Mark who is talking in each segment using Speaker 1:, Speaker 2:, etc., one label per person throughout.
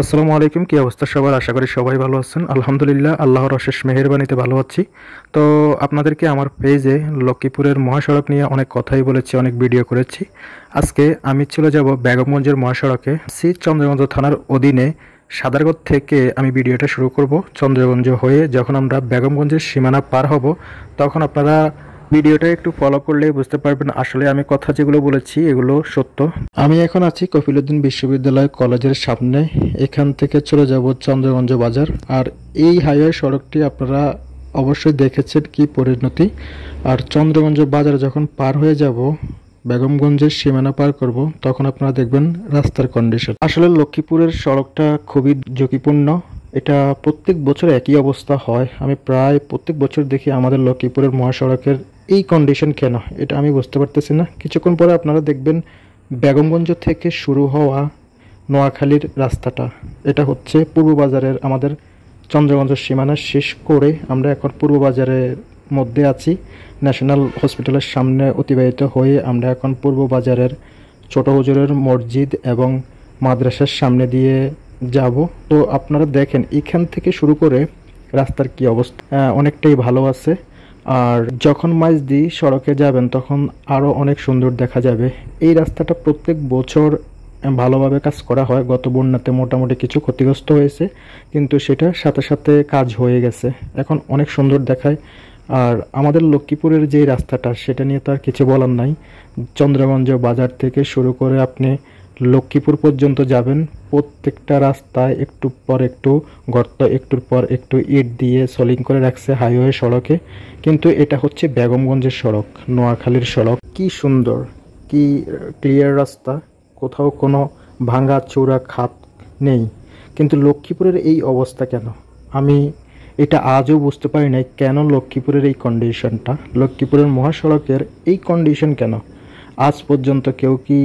Speaker 1: আসসালামু আলাইকুম। কি অবস্থা সবার? আশা করি সবাই ভালো আছেন। আলহামদুলিল্লাহ, আল্লাহর অশেষ মেহেরবানিতে ভালো আছি। তো আপনাদেরকে আমার পেজে লক্ষ্মীপুরের মহাসড়ক নিয়ে অনেক কথাই বলেছি, অনেক ভিডিও করেছি। আজকে আমি চলে যাব বেগমগঞ্জের মহাসড়কে। চন্দ্রগঞ্জ থানার অধীনে সাদারগঞ্জ থেকে আমি ভিডিওটা শুরু করব। চন্দ্রগঞ্জ হয়ে যখন আমরা বেগমগঞ্জের সীমানা পার হব, তখন আপনারা ভিডিওটা একটু ফলো করলেই বুঝতে পারবেন আসলে আমি কথা যেগুলো বলেছি এগুলো সত্য। আমি এখন আছি কফিলউদ্দিন বিশ্ববিদ্যালয় কলেজের সামনে। এখান থেকে চলে যাব চন্দ্রগঞ্জ বাজার। আর এই হাইওয়ে সড়কটি আপনারা অবশ্যই দেখেছেন কি পরিণতি। আর চন্দ্রগঞ্জ বাজার যখন পার হয়ে যাব, বেগমগঞ্জের সীমানা পার করব, তখন আপনারা দেখবেন রাস্তার কন্ডিশন। আসলে লক্ষ্মীপুরের সড়কটা খুবই ঝুঁকিপূর্ণ। এটা প্রত্যেক বছর একই অবস্থা হয়। আমি প্রায় প্রত্যেক বছর দেখি আমাদের লক্ষ্মীপুরের মহাসড়কের এই কন্ডিশন কেন, এটা আমি বুঝতে পারতেছি না। কিছুক্ষণ পরে আপনারা দেখবেন বেগমগঞ্জ থেকে শুরু হওয়া নোয়াখালীর রাস্তাটা, এটা হচ্ছে পূর্ব বাজারের আমাদের চন্দ্রগঞ্জ সীমানা শেষ করে আমরা এখন পূর্ব বাজারের মধ্যে আছি। ন্যাশনাল হসপিটালের সামনে অতিবাহিত হয়ে আমরা এখন পূর্ব বাজারের ছোট হুজুরের মসজিদ এবং মাদ্রাসার সামনে দিয়ে যাব। তো আপনারা দেখেন এখান থেকে শুরু করে রাস্তার কি অবস্থা, অনেকটাই ভালো আছে। আর যখন মাইজদি সড়কে যাবেন তখন আরও অনেক সুন্দর দেখা যাবে। এই রাস্তাটা প্রত্যেক বছর ভালোভাবে কাজ করা হয়। গত বন্যাতে মোটামুটি কিছু ক্ষতিগ্রস্ত হয়েছে, কিন্তু সেটার সাথে সাথে কাজ হয়ে গেছে, এখন অনেক সুন্দর দেখায়। আর আমাদের লক্ষ্মীপুরের যে রাস্তাটা, সেটা নিয়ে তো আর কিছু বলার নাই। চন্দ্রগঞ্জ বাজার থেকে শুরু করে আপনি লক্ষ্মীপুর পর্যন্ত যাবেন, প্রত্যেকটা রাস্তায় একটু পর একটু গর্ত, একটুর পর একটু ইট দিয়ে সলিং করে রাখছে হাইওয়ে সড়কে। কিন্তু এটা হচ্ছে বেগমগঞ্জের সড়ক, নোয়াখালীর সড়ক। কি সুন্দর, কি ক্লিয়ার রাস্তা, কোথাও কোনো ভাঙা চূড়া খাত নেই। কিন্তু লক্ষ্মীপুরের এই অবস্থা কেন, আমি এটা আজও বুঝতে পারি নাই কেন লক্ষ্মীপুরের এই কন্ডিশনটা, লক্ষ্মীপুরের মহাসড়কের এই কন্ডিশন কেন। আজ পর্যন্ত কেউ কি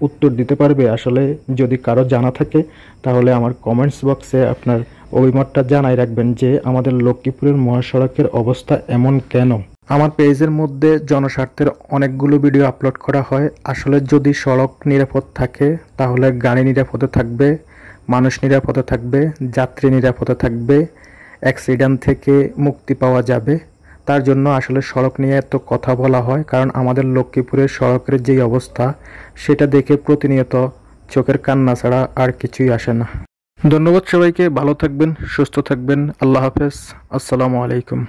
Speaker 1: উত্তর দিতে পারবে? আসলে যদি কারো জানা থাকে তাহলে আমার কমেন্টস বক্সে আপনার অভিমতটা জানাই রাখবেন যে আমাদের লক্ষ্মীপুরের মহাসড়কের অবস্থা এমন কেন। আমার পেজের মধ্যে জনস্বার্থের অনেকগুলো ভিডিও আপলোড করা হয়। আসলে যদি সড়ক নিরাপদ থাকে তাহলে গাড়ি নিরাপদে থাকবে, মানুষ নিরাপদে থাকবে, যাত্রী নিরাপদে থাকবে, অ্যাক্সিডেন্ট থেকে মুক্তি পাওয়া যাবে। তার জন্য আসলে সড়ক নিয়ে এত কথা বলা হয়, কারণ আমাদের লক্ষ্মীপুরের সড়কের যেই অবস্থা সেটা দেখে প্রতিনিয়ত চোখের কান্না ছাড়া আর কিছুই আসে না। ধন্যবাদ সবাইকে, ভালো থাকবেন, সুস্থ থাকবেন, আল্লাহ হাফেজ, আসসালামু আলাইকুম।